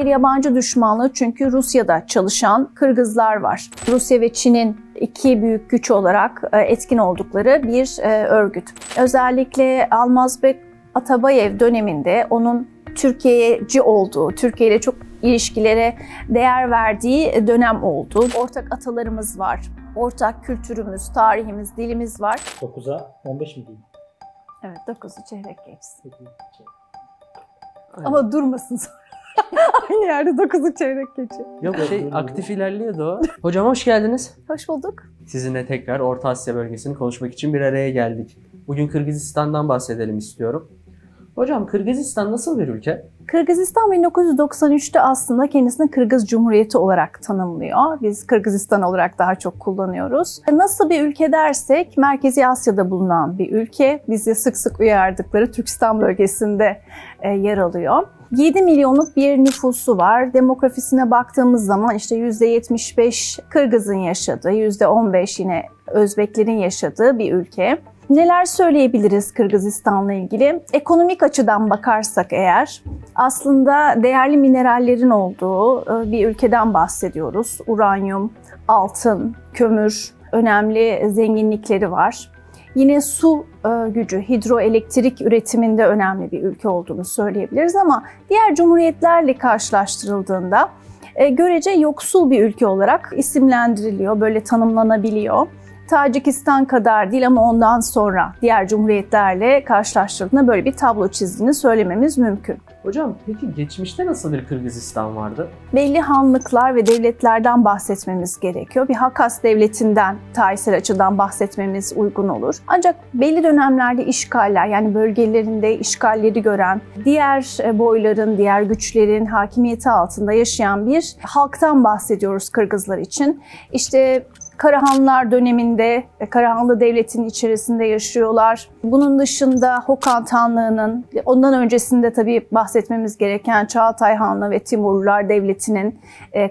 Bir yabancı düşmanlığı çünkü Rusya'da çalışan Kırgızlar var. Rusya ve Çin'in iki büyük güç olarak etkin oldukları bir örgüt. Özellikle Almazbek Atabayev döneminde onun Türkiye'ci olduğu, Türkiye ile çok ilişkilere değer verdiği dönem oldu. Ortak atalarımız var, ortak kültürümüz, tarihimiz, dilimiz var. 9'a 15 mi diyeyim? Evet, 9'u çeyrek geçsin. Ama durmasın sonra. Aynı yerde 9'u çeyrek geçiyor. Yok aktif ilerliyordu o. Hocam hoş geldiniz. Hoş bulduk. Sizinle tekrar Orta Asya bölgesini konuşmak için bir araya geldik. Bugün Kırgızistan'dan bahsedelim istiyorum. Hocam Kırgızistan nasıl bir ülke? Kırgızistan 1993'te aslında kendisini Kırgız Cumhuriyeti olarak tanımlıyor. Biz Kırgızistan olarak daha çok kullanıyoruz. Nasıl bir ülke dersek, Merkezi Asya'da bulunan bir ülke. Bizi sık sık uyardıkları Türkistan bölgesinde yer alıyor. 7 milyonluk bir nüfusu var. Demografisine baktığımız zaman işte %75 Kırgız'ın yaşadığı, %15 yine Özbeklerin yaşadığı bir ülke. Neler söyleyebiliriz Kırgızistan'la ilgili? Ekonomik açıdan bakarsak eğer aslında değerli minerallerin olduğu bir ülkeden bahsediyoruz. Uranyum, altın, kömür önemli zenginlikleri var. Yine su gücü, hidroelektrik üretiminde önemli bir ülke olduğunu söyleyebiliriz ama diğer cumhuriyetlerle karşılaştırıldığında görece yoksul bir ülke olarak isimlendiriliyor, böyle tanımlanabiliyor. Tacikistan kadar değil ama ondan sonra diğer cumhuriyetlerle karşılaştırdığında böyle bir tablo çizdiğini söylememiz mümkün. Hocam peki geçmişte nasıl bir Kırgızistan vardı? Belli hanlıklar ve devletlerden bahsetmemiz gerekiyor. Bir Hakas devletinden tarihsel açıdan bahsetmemiz uygun olur. Ancak belli dönemlerde işgaller, yani bölgelerinde işgalleri gören, diğer boyların, diğer güçlerin hakimiyeti altında yaşayan bir halktan bahsediyoruz Kırgızlar için. İşte Karahanlılar döneminde Karahanlı Devleti'nin içerisinde yaşıyorlar. Bunun dışında Hokan Hanlığı'nın, ondan öncesinde tabii bahsetmemiz gereken Çağatay Hanlığı ve Timurlular Devleti'nin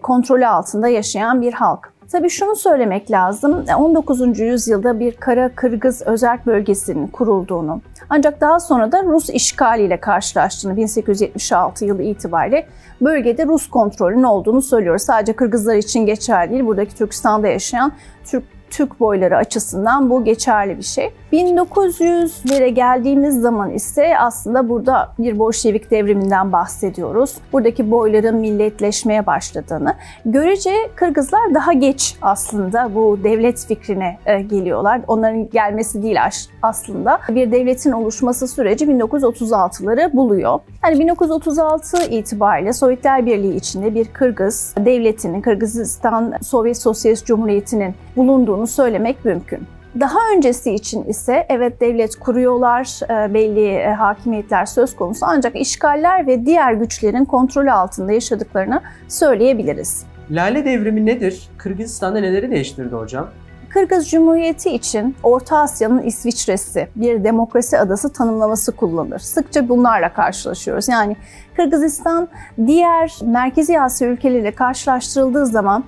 kontrolü altında yaşayan bir halk. Tabii şunu söylemek lazım, 19. yüzyılda bir Kara Kırgız özerk bölgesinin kurulduğunu, ancak daha sonra da Rus işgaliyle karşılaştığını, 1876 yılı itibariyle bölgede Rus kontrolünün olduğunu söylüyoruz. Sadece Kırgızlar için geçerli değil, buradaki Türkistan'da yaşayan Türk boyları açısından bu geçerli bir şey. 1900'lere geldiğimiz zaman ise aslında burada bir Bolşevik devriminden bahsediyoruz. Buradaki boyların milletleşmeye başladığını. Görece Kırgızlar daha geç aslında bu devlet fikrine geliyorlar. Onların gelmesi değil aslında. Bir devletin oluşması süreci 1936'ları buluyor. Yani 1936 itibariyle Sovyetler Birliği içinde bir Kırgız devletinin, Kırgızistan Sovyet Sosyalist Cumhuriyeti'nin bulunduğunu söylemek mümkün. Daha öncesi için ise evet devlet kuruyorlar, belli hakimiyetler söz konusu ancak işgaller ve diğer güçlerin kontrolü altında yaşadıklarını söyleyebiliriz. Lale Devrimi nedir? Kırgızistan'da neleri değiştirdi hocam? Kırgız Cumhuriyeti için Orta Asya'nın İsviçre'si, bir demokrasi adası tanımlaması kullanılır. Sıkça bunlarla karşılaşıyoruz. Yani Kırgızistan diğer Merkezi Asya ülkeleriyle karşılaştırıldığı zaman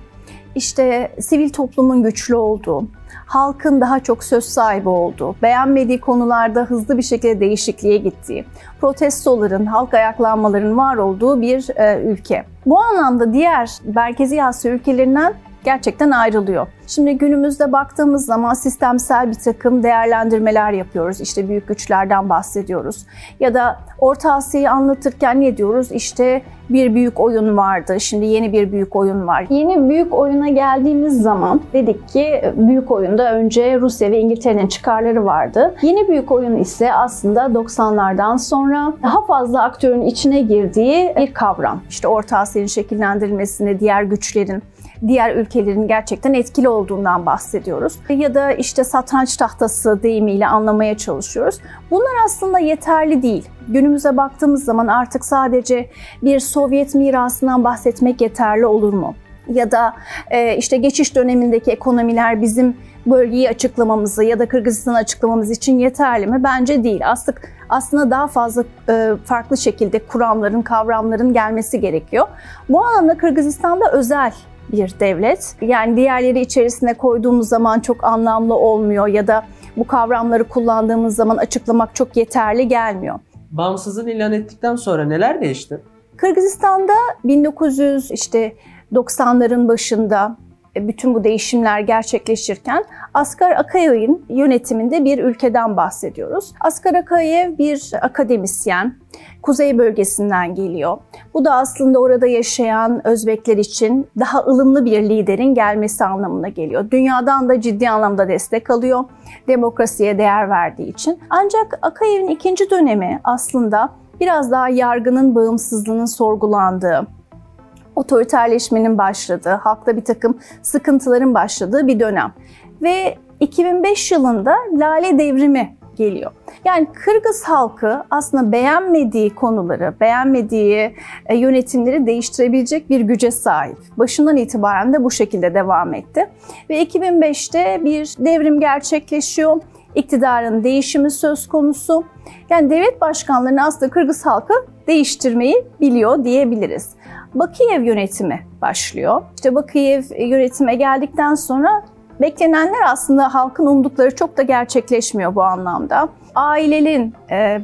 işte sivil toplumun güçlü olduğu, halkın daha çok söz sahibi olduğu, beğenmediği konularda hızlı bir şekilde değişikliğe gittiği, protestoların, halk ayaklanmaların var olduğu bir ülke. Bu anlamda diğer Merkezi Asya ülkelerinden gerçekten ayrılıyor. Şimdi günümüzde baktığımız zaman sistemsel bir takım değerlendirmeler yapıyoruz. İşte büyük güçlerden bahsediyoruz. Ya da Orta Asya'yı anlatırken ne diyoruz? İşte bir büyük oyun vardı. Şimdi yeni bir büyük oyun var. Yeni büyük oyuna geldiğimiz zaman dedik ki büyük oyunda önce Rusya ve İngiltere'nin çıkarları vardı. Yeni büyük oyun ise aslında 90'lardan sonra daha fazla aktörün içine girdiği bir kavram. İşte Orta Asya'nın şekillendirilmesinde diğer güçlerin, diğer ülkelerin gerçekten etkili olduğundan bahsediyoruz. Ya da işte satranç tahtası deyimiyle anlamaya çalışıyoruz. Bunlar aslında yeterli değil. Günümüze baktığımız zaman artık sadece bir Sovyet mirasından bahsetmek yeterli olur mu? Ya da işte geçiş dönemindeki ekonomiler bizim bölgeyi açıklamamızı ya da Kırgızistan'ı açıklamamız için yeterli mi? Bence değil. Aslında daha fazla farklı şekilde kuramların, kavramların gelmesi gerekiyor. Bu anlamda Kırgızistan'da özel bir devlet. Yani diğerleri içerisine koyduğumuz zaman çok anlamlı olmuyor ya da bu kavramları kullandığımız zaman açıklamak çok yeterli gelmiyor. Bağımsızlığını ilan ettikten sonra neler değişti? Kırgızistan'da 1990'ların başında bütün bu değişimler gerçekleşirken Askar Akayev'in yönetiminde bir ülkeden bahsediyoruz. Askar Akayev bir akademisyen, kuzey bölgesinden geliyor. Bu da aslında orada yaşayan Özbekler için daha ılımlı bir liderin gelmesi anlamına geliyor. Dünyadan da ciddi anlamda destek alıyor, demokrasiye değer verdiği için. Ancak Akayev'in ikinci dönemi aslında biraz daha yargının bağımsızlığının sorgulandığı, otoriterleşmenin başladığı, halkta bir takım sıkıntıların başladığı bir dönem. Ve 2005 yılında Lale Devrimi geliyor. Yani Kırgız halkı aslında beğenmediği konuları, beğenmediği yönetimleri değiştirebilecek bir güce sahip. Başından itibaren de bu şekilde devam etti. Ve 2005'te bir devrim gerçekleşiyor. İktidarın değişimi söz konusu. Yani devlet başkanlarını aslında Kırgız halkı değiştirmeyi biliyor diyebiliriz. Bakiyev yönetimi başlıyor. İşte Bakiyev yönetime geldikten sonra beklenenler aslında halkın umdukları çok da gerçekleşmiyor bu anlamda.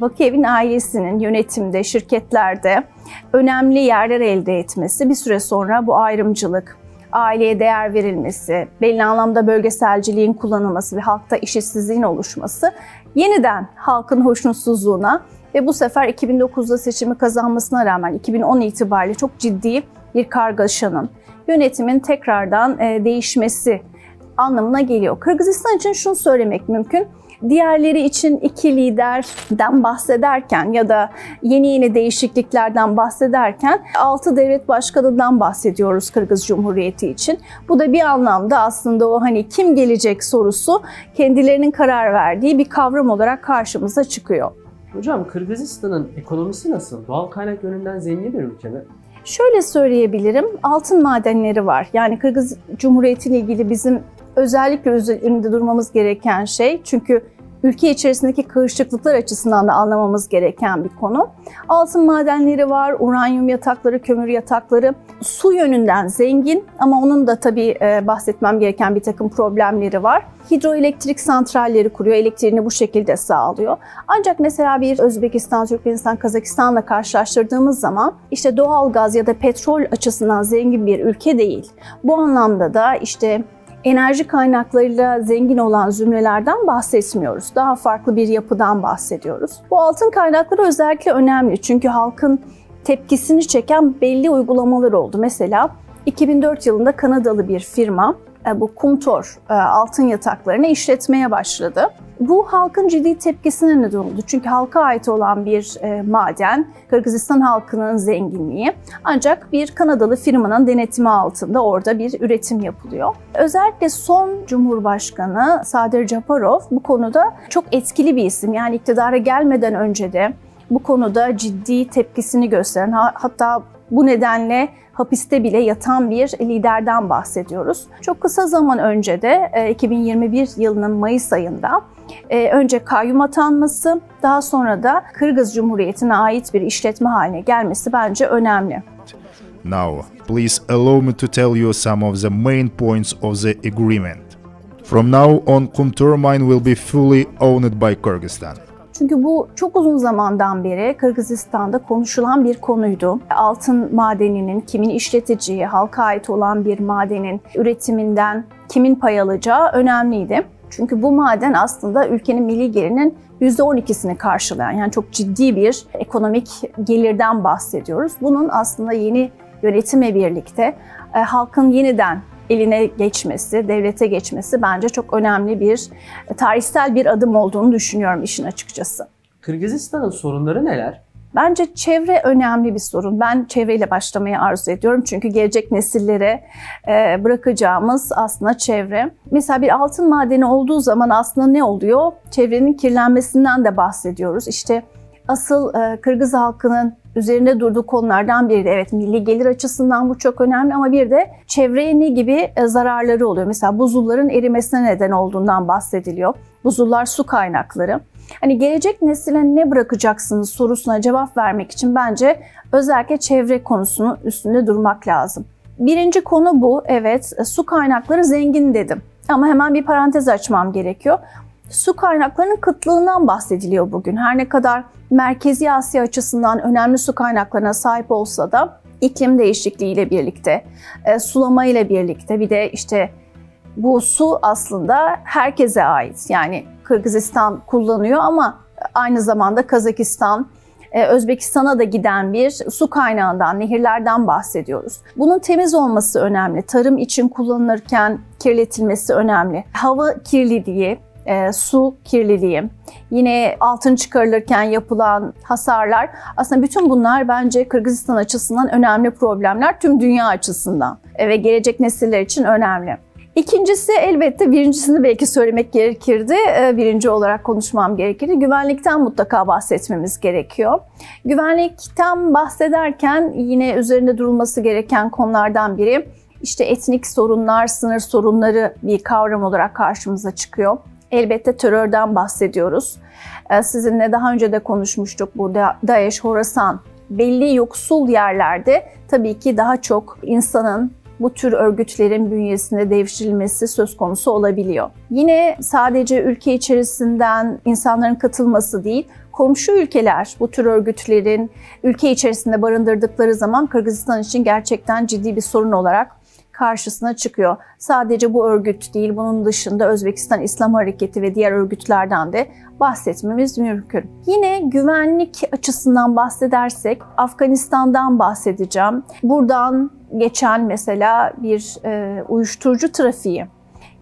Bakiyev'in ailesinin yönetimde, şirketlerde önemli yerler elde etmesi, bir süre sonra bu ayrımcılık, aileye değer verilmesi, belli anlamda bölgeselciliğin kullanılması ve halkta eşitsizliğin oluşması yeniden halkın hoşnutsuzluğuna ve bu sefer 2009'da seçimi kazanmasına rağmen 2010 itibariyle çok ciddi bir kargaşanın, yönetimin tekrardan değişmesi anlamına geliyor. Kırgızistan için şunu söylemek mümkün. Diğerleri için iki liderden bahsederken ya da yeni değişikliklerden bahsederken 6 devlet başkanından bahsediyoruz Kırgız Cumhuriyeti için. Bu da bir anlamda aslında o kim gelecek sorusu kendilerinin karar verdiği bir kavram olarak karşımıza çıkıyor. Hocam Kırgızistan'ın ekonomisi nasıl? Doğal kaynak yönünden zengin bir ülke mi? Şöyle söyleyebilirim, altın madenleri var. Yani Kırgız Cumhuriyeti ile ilgili bizim özellikle üzerinde durmamız gereken şey, çünkü ülke içerisindeki karışıklıklar açısından da anlamamız gereken bir konu. Altın madenleri var, uranyum yatakları, kömür yatakları. Su yönünden zengin ama onun da tabii bahsetmem gereken bir takım problemleri var. Hidroelektrik santralleri kuruyor, elektriğini bu şekilde sağlıyor. Ancak mesela bir Özbekistan, Türkmenistan, Kazakistan'la karşılaştırdığımız zaman işte doğal gaz ya da petrol açısından zengin bir ülke değil. Bu anlamda da enerji kaynaklarıyla zengin olan zümrelerden bahsetmiyoruz. Daha farklı bir yapıdan bahsediyoruz. Bu altın kaynakları özellikle önemli çünkü halkın tepkisini çeken belli uygulamalar oldu. Mesela 2004 yılında Kanadalı bir firma bu Kumtor altın yataklarını işletmeye başladı. Bu halkın ciddi tepkisine neden oldu. Çünkü halka ait olan bir maden, Kırgızistan halkının zenginliği. Ancak bir Kanadalı firmanın denetimi altında orada bir üretim yapılıyor. Özellikle son Cumhurbaşkanı Sadir Japarov bu konuda çok etkili bir isim. Yani iktidara gelmeden önce de bu konuda ciddi tepkisini gösteren, hatta bu nedenle hapiste bile yatan bir liderden bahsediyoruz. Çok kısa zaman önce de 2021 yılının Mayıs ayında önce kayyum atanması, daha sonra da Kırgız Cumhuriyeti'ne ait bir işletme haline gelmesi bence önemli. Now, please allow me to tell you some of the main points of the agreement. From now on, Kumtor mine will be fully owned by Kyrgyzstan. Çünkü bu çok uzun zamandan beri Kırgızistan'da konuşulan bir konuydu. Altın madeninin kimin işleteceği, halka ait olan bir madenin üretiminden kimin pay alacağı önemliydi. Çünkü bu maden aslında ülkenin milli gelirinin %12'sini karşılayan, yani çok ciddi bir ekonomik gelirden bahsediyoruz. Bunun aslında yeni yönetimle birlikte halkın yeniden eline geçmesi, devlete geçmesi bence çok önemli bir tarihsel bir adım olduğunu düşünüyorum işin açıkçası. Kırgızistan'ın sorunları neler? Bence çevre önemli bir sorun. Ben çevreyle başlamayı arzu ediyorum. Çünkü gelecek nesillere bırakacağımız aslında çevre. Mesela bir altın madeni olduğu zaman aslında ne oluyor? Çevrenin kirlenmesinden de bahsediyoruz. Asıl Kırgız halkının üzerinde durduğu konulardan biri de evet milli gelir açısından bu çok önemli ama bir de çevreye ne gibi zararları oluyor. Mesela buzulların erimesine neden olduğundan bahsediliyor. Buzullar su kaynakları. Gelecek nesile ne bırakacaksınız sorusuna cevap vermek için bence özellikle çevre konusunun üstünde durmak lazım. Birinci konu bu. Evet, su kaynakları zengin dedim. Ama hemen bir parantez açmam gerekiyor. Su kaynaklarının kıtlığından bahsediliyor bugün. Her ne kadar Merkezi Asya açısından önemli su kaynaklarına sahip olsa da iklim değişikliğiyle birlikte, sulama ile birlikte bir de işte bu su aslında herkese ait. Yani Kırgızistan kullanıyor ama aynı zamanda Kazakistan, Özbekistan'a da giden bir su kaynağından, nehirlerden bahsediyoruz. Bunun temiz olması önemli. Tarım için kullanılırken kirletilmesi önemli. Hava kirliliği, su kirliliği, yine altın çıkarılırken yapılan hasarlar, aslında bütün bunlar bence Kırgızistan açısından önemli problemler, tüm dünya açısından ve gelecek nesiller için önemli. İkincisi, elbette birincisini belki söylemek gerekirdi, birinci olarak konuşmam gerekirdi. Güvenlikten mutlaka bahsetmemiz gerekiyor. Güvenlikten bahsederken yine üzerinde durulması gereken konulardan biri, işte etnik sorunlar, sınır sorunları bir kavram olarak karşımıza çıkıyor. Elbette terörden bahsediyoruz. Sizinle daha önce de konuşmuştuk, bu DAEŞ, Horasan, belli yoksul yerlerde tabii ki daha çok insanın bu tür örgütlerin bünyesinde devşirilmesi söz konusu olabiliyor. Yine sadece ülke içerisinden insanların katılması değil, komşu ülkeler bu tür örgütlerin ülke içerisinde barındırdıkları zaman Kırgızistan için gerçekten ciddi bir sorun olarak karşısına çıkıyor. Sadece bu örgüt değil, bunun dışında Özbekistan İslam Hareketi ve diğer örgütlerden de bahsetmemiz mümkün. Yine güvenlik açısından bahsedersek Afganistan'dan bahsedeceğim. Buradan geçen mesela bir uyuşturucu trafiği,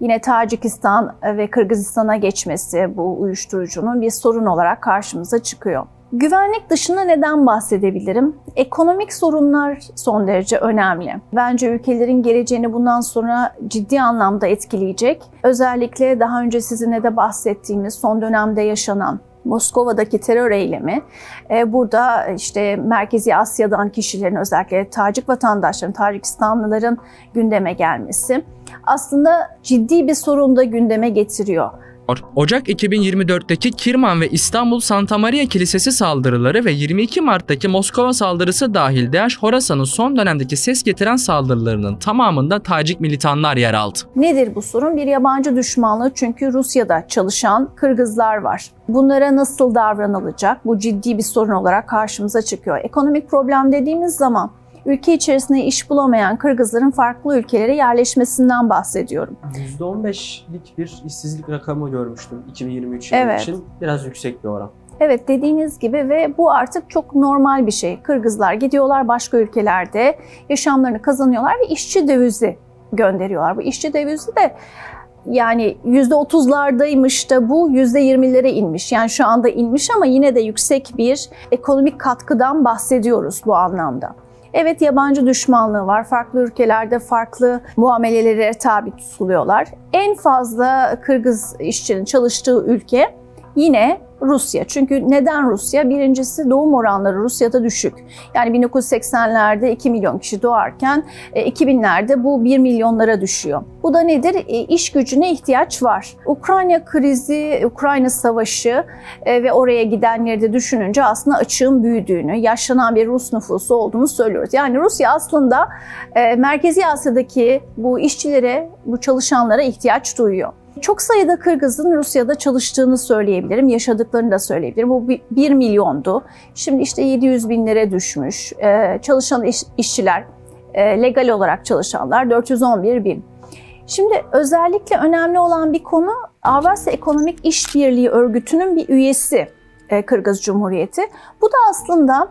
yine Tacikistan ve Kırgızistan'a geçmesi bu uyuşturucunun bir sorun olarak karşımıza çıkıyor. Güvenlik dışında neden bahsedebilirim? Ekonomik sorunlar son derece önemli. Bence ülkelerin geleceğini bundan sonra ciddi anlamda etkileyecek. Özellikle daha önce sizinle de bahsettiğimiz son dönemde yaşanan Moskova'daki terör eylemi, burada işte Merkezi Asya'dan kişilerin, özellikle Tacik vatandaşların, Tacikistanlıların gündeme gelmesi aslında ciddi bir sorun da gündeme getiriyor. Ocak 2024'teki Kirman ve İstanbul Santa Maria Kilisesi saldırıları ve 22 Mart'taki Moskova saldırısı dahil DAEŞ Horasan'ın son dönemdeki ses getiren saldırılarının tamamında Tacik militanlar yer aldı. Nedir bu sorun? Bir yabancı düşmanlığı, çünkü Rusya'da çalışan Kırgızlar var. Bunlara nasıl davranılacak? Bu ciddi bir sorun olarak karşımıza çıkıyor. Ekonomik problem dediğimiz zaman ülke içerisinde iş bulamayan Kırgızların farklı ülkelere yerleşmesinden bahsediyorum. %15'lik bir işsizlik rakamı görmüştüm 2023 yılı için. Biraz yüksek bir oran. Evet, dediğiniz gibi ve bu artık çok normal bir şey. Kırgızlar gidiyorlar başka ülkelerde, yaşamlarını kazanıyorlar ve işçi dövizi gönderiyorlar. Bu işçi dövizi de yani %30'lardaymış da bu %20'lere inmiş. Yani şu anda inmiş ama yine de yüksek bir ekonomik katkıdan bahsediyoruz bu anlamda. Evet, yabancı düşmanlığı var. Farklı ülkelerde farklı muamelelere tabi tutuluyorlar. En fazla Kırgız işçinin çalıştığı ülke yine Rusya. Çünkü neden Rusya? Birincisi, doğum oranları Rusya'da düşük. Yani 1980'lerde 2 milyon kişi doğarken 2000'lerde bu 1 milyonlara düşüyor. Bu da nedir? İş gücüne ihtiyaç var. Ukrayna krizi, Ukrayna savaşı ve oraya gidenleri de düşününce aslında açığın büyüdüğünü, yaşlanan bir Rus nüfusu olduğunu söylüyoruz. Yani Rusya aslında Merkezi Asya'daki bu işçilere, bu çalışanlara ihtiyaç duyuyor. Çok sayıda Kırgız'ın Rusya'da çalıştığını söyleyebilirim, yaşadıklarını da söyleyebilirim. Bu 1 milyondu. Şimdi işte 700 binlere düşmüş. Çalışan işçiler, legal olarak çalışanlar 411 bin. Şimdi özellikle önemli olan bir konu, Avrasya Ekonomik İşbirliği Örgütü'nün bir üyesi Kırgız Cumhuriyeti. Bu da aslında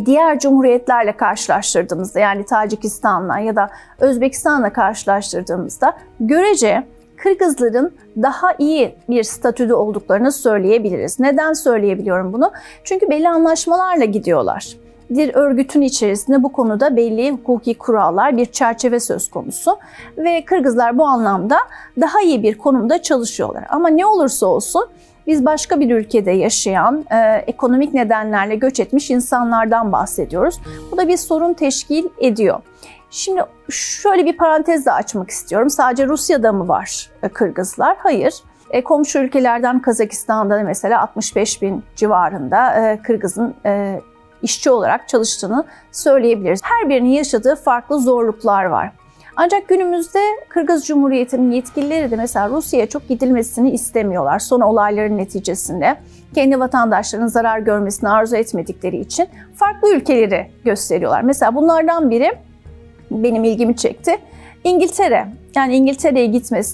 diğer cumhuriyetlerle karşılaştırdığımızda, yani Tacikistan'la ya da Özbekistan'la karşılaştırdığımızda görece Kırgızların daha iyi bir statüde olduklarını söyleyebiliriz. Neden söyleyebiliyorum bunu? Çünkü belli anlaşmalarla gidiyorlar. Bir örgütün içerisinde bu konuda belli hukuki kurallar, bir çerçeve söz konusu ve Kırgızlar bu anlamda daha iyi bir konumda çalışıyorlar. Ama ne olursa olsun biz başka bir ülkede yaşayan, ekonomik nedenlerle göç etmiş insanlardan bahsediyoruz. Bu da bir sorun teşkil ediyor. Şimdi şöyle bir parantez de açmak istiyorum. Sadece Rusya'da mı var Kırgızlar? Hayır. Komşu ülkelerden Kazakistan'da mesela 65 bin civarında Kırgız'ın işçi olarak çalıştığını söyleyebiliriz. Her birinin yaşadığı farklı zorluklar var. Ancak günümüzde Kırgız Cumhuriyeti'nin yetkilileri de mesela Rusya'ya çok gidilmesini istemiyorlar. Son olayların neticesinde kendi vatandaşlarının zarar görmesini arzu etmedikleri için farklı ülkeleri gösteriyorlar. Mesela bunlardan biri benim ilgimi çekti. İngiltere. Yani İngiltere'ye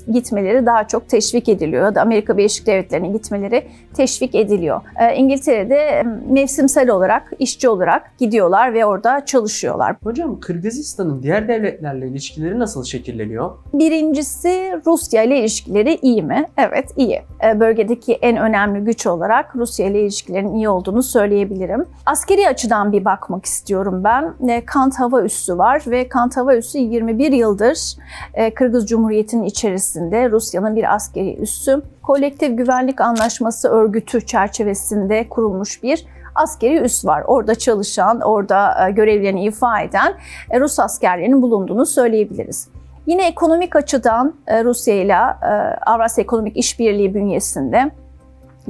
gitmeleri daha çok teşvik ediliyor ya da Amerika Birleşik Devletleri'ne gitmeleri teşvik ediliyor. İngiltere'de mevsimsel olarak, işçi olarak gidiyorlar ve orada çalışıyorlar. Hocam Kırgızistan'ın diğer devletlerle ilişkileri nasıl şekilleniyor? Birincisi Rusya ile ilişkileri iyi mi? Evet, iyi. Bölgedeki en önemli güç olarak Rusya ile ilişkilerin iyi olduğunu söyleyebilirim. Askeri açıdan bir bakmak istiyorum ben. Kant Hava Üssü var ve Kant Hava Üssü 21 yıldır Kırgız Cumhuriyeti'nin içerisinde Rusya'nın bir askeri üssü. Kolektif Güvenlik Anlaşması örgütü çerçevesinde kurulmuş bir askeri üs var. Orada çalışan, orada görevlerini ifa eden Rus askerlerinin bulunduğunu söyleyebiliriz. Yine ekonomik açıdan Rusya ile Avrasya Ekonomik İşbirliği bünyesinde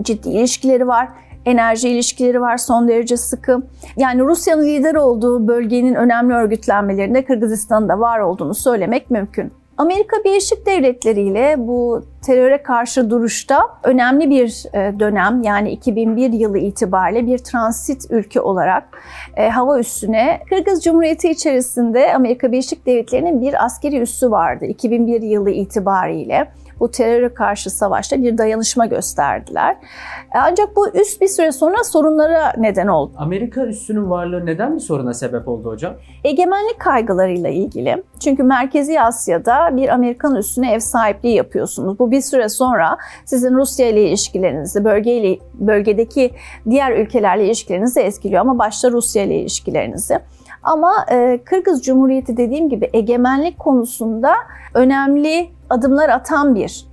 ciddi ilişkileri var. Enerji ilişkileri var son derece sıkı. Yani Rusya'nın lider olduğu bölgenin önemli örgütlenmelerinde Kırgızistan'ın da var olduğunu söylemek mümkün. Amerika Birleşik Devletleri ile bu teröre karşı duruşta önemli bir dönem, yani 2001 yılı itibariyle bir transit ülke olarak hava üssüne Kırgız Cumhuriyeti içerisinde Amerika Birleşik Devletleri'nin bir askeri üssü vardı 2001 yılı itibariyle. Bu teröre karşı savaşta bir dayanışma gösterdiler. Ancak bu üs bir süre sonra sorunlara neden oldu. Amerika üssünün varlığı neden bir soruna sebep oldu hocam? Egemenlik kaygılarıyla ilgili. Çünkü Merkezi Asya'da bir Amerikan üssüne ev sahipliği yapıyorsunuz. Bu bir süre sonra sizin Rusya ile ilişkilerinizi, bölgedeki diğer ülkelerle ilişkilerinizi etkiliyor ama başta Rusya ile ilişkilerinizi. Ama Kırgız Cumhuriyeti dediğim gibi egemenlik konusunda önemli adımlar atan bir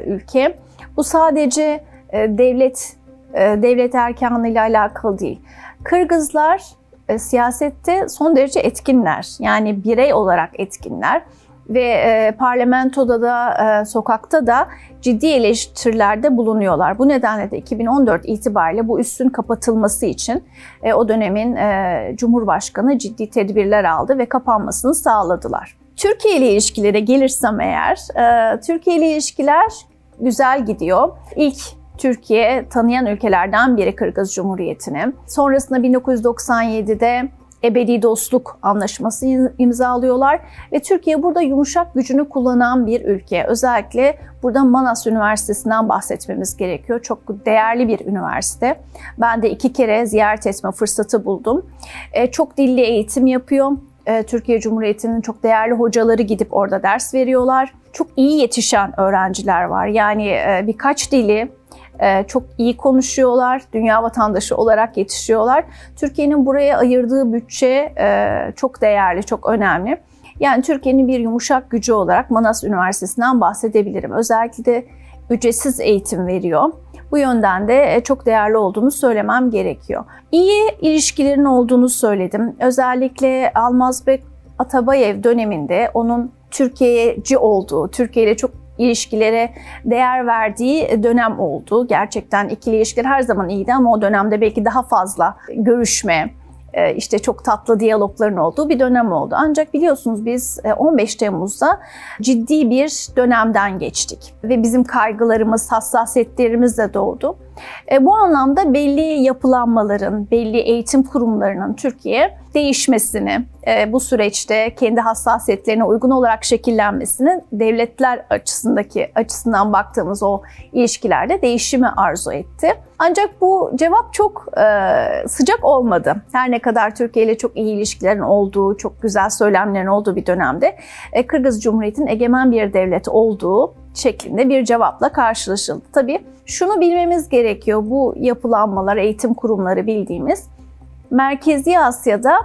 ülke. Bu sadece devlet erkanlığıyla alakalı değil. Kırgızlar siyasette son derece etkinler. Yani birey olarak etkinler. Ve parlamentoda da sokakta da ciddi eleştirilerde bulunuyorlar. Bu nedenle de 2014 itibariyle bu üssün kapatılması için o dönemin Cumhurbaşkanı ciddi tedbirler aldı ve kapanmasını sağladılar. Türkiye ile ilişkilere gelirsem eğer, Türkiye ile ilişkiler güzel gidiyor. İlk Türkiye tanıyan ülkelerden biri Kırgız Cumhuriyeti'ni. Sonrasında 1997'de Ebedi Dostluk Anlaşması imzalıyorlar ve Türkiye burada yumuşak gücünü kullanan bir ülke. Özellikle burada Manas Üniversitesi'nden bahsetmemiz gerekiyor. Çok değerli bir üniversite. Ben de 2 kere ziyaret etme fırsatı buldum. Çok dilli eğitim yapıyor. Türkiye Cumhuriyeti'nin çok değerli hocaları gidip orada ders veriyorlar. Çok iyi yetişen öğrenciler var. Yani birkaç dili çok iyi konuşuyorlar, dünya vatandaşı olarak yetişiyorlar. Türkiye'nin buraya ayırdığı bütçe çok değerli, çok önemli. Yani Türkiye'nin bir yumuşak gücü olarak Manas Üniversitesi'nden bahsedebilirim. Özellikle de ücretsiz eğitim veriyor. Bu yönden de çok değerli olduğunu söylemem gerekiyor. İyi ilişkilerin olduğunu söyledim. Özellikle Almazbek Atabayev döneminde onun Türkiye'ci olduğu, Türkiye ile çok ilişkilere değer verdiği dönem oldu. Gerçekten ikili ilişkiler her zaman iyiydi ama o dönemde belki daha fazla görüşme, işte çok tatlı diyalogların olduğu bir dönem oldu. Ancak biliyorsunuz biz 15 Temmuz'da ciddi bir dönemden geçtik ve bizim kaygılarımız, hassasiyetlerimiz de doğdu. Bu anlamda belli yapılanmaların, belli eğitim kurumlarının Türkiye değişmesini, bu süreçte kendi hassasiyetlerine uygun olarak şekillenmesini, devletler açısından baktığımız o ilişkilerde değişimi arzu etti. Ancak bu cevap çok sıcak olmadı. Her ne kadar Türkiye ile çok iyi ilişkilerin olduğu, çok güzel söylemlerin olduğu bir dönemde Kırgız Cumhuriyeti'nin egemen bir devlet olduğu şeklinde bir cevapla karşılaşıldı. Tabii şunu bilmemiz gerekiyor, bu yapılanmalar, eğitim kurumları bildiğimiz Merkezi Asya'da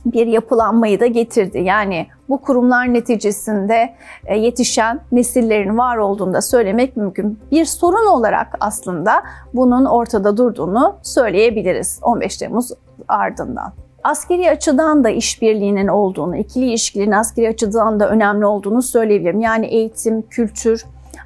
bir yapılanmayı da getirdi. Yani bu kurumlar neticesinde yetişen nesillerin var olduğunu da söylemek mümkün. Bir sorun olarak aslında bunun ortada durduğunu söyleyebiliriz 15 Temmuz ardından. Askeri açıdan da işbirliğinin olduğunu, ikili ilişkilerin askeri açıdan da önemli olduğunu söyleyebilirim. Yani eğitim, kültür,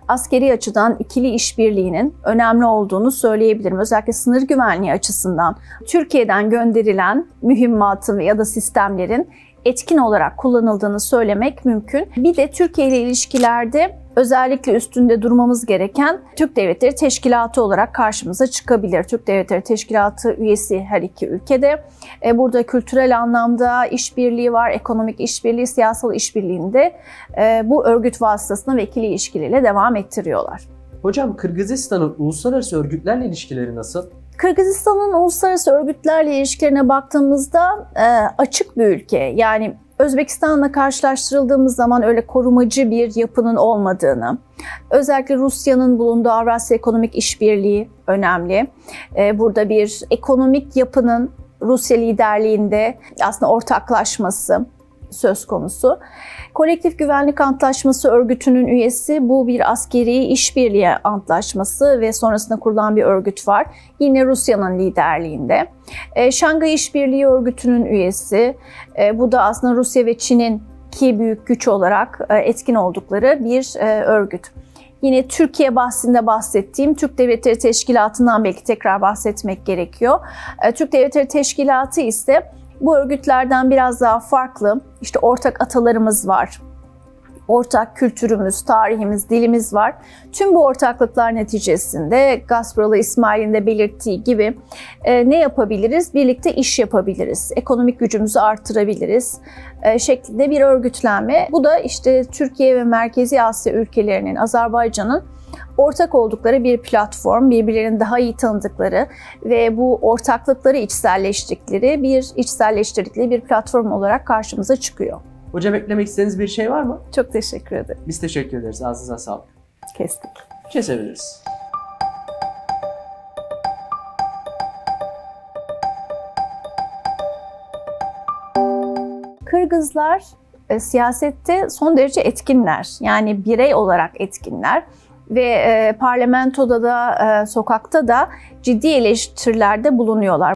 askeri açıdan ikili işbirliğinin önemli olduğunu söyleyebilirim. Özellikle sınır güvenliği açısından Türkiye'den gönderilen mühimmatın ya da sistemlerin etkin olarak kullanıldığını söylemek mümkün. Bir de Türkiye ile ilişkilerde özellikle üstünde durmamız gereken Türk Devletleri Teşkilatı olarak karşımıza çıkabilir. Türk Devletleri Teşkilatı üyesi her iki ülkede. Burada kültürel anlamda işbirliği var, ekonomik işbirliği, siyasal işbirliğinde bu örgüt vasıtasıyla ve ikili ilişkileriyle devam ettiriyorlar. Hocam Kırgızistan'ın uluslararası örgütlerle ilişkileri nasıl? Kırgızistan'ın uluslararası örgütlerle ilişkilerine baktığımızda açık bir ülke. Yani Özbekistan'la karşılaştırıldığımız zaman öyle korumacı bir yapının olmadığını, özellikle Rusya'nın bulunduğu Avrasya Ekonomik İşbirliği önemli. Burada bir ekonomik yapının Rusya liderliğinde aslında ortaklaşması söz konusu. Kolektif Güvenlik Antlaşması örgütünün üyesi, bu bir askeri işbirliği antlaşması ve sonrasında kurulan bir örgüt var. Yine Rusya'nın liderliğinde. Şanghay İşbirliği Örgütü'nün üyesi, bu da aslında Rusya ve Çin'in iki büyük güç olarak etkin oldukları bir örgüt. Yine Türkiye bahsinde bahsettiğim Türk Devletleri Teşkilatı'ndan belki tekrar bahsetmek gerekiyor. Türk Devletleri Teşkilatı ise bu örgütlerden biraz daha farklı. İşte ortak atalarımız var, ortak kültürümüz, tarihimiz, dilimiz var. Tüm bu ortaklıklar neticesinde Gasparalı İsmail'in de belirttiği gibi ne yapabiliriz? Birlikte iş yapabiliriz, ekonomik gücümüzü artırabiliriz şeklinde bir örgütlenme. Bu da işte Türkiye ve Merkezi Asya ülkelerinin, Azerbaycan'ın ortak oldukları bir platform, birbirlerini daha iyi tanıdıkları ve bu ortaklıkları içselleştirdikleri bir platform olarak karşımıza çıkıyor. Hocam eklemek istediğiniz bir şey var mı? Çok teşekkür ederim. Biz teşekkür ederiz. Ağzınıza sağlık. Kestik. Kesebiliriz. Kırgızlar siyasette son derece etkinler. Yani birey olarak etkinler. Ve parlamentoda da, sokakta da ciddi eleştirilerde bulunuyorlar.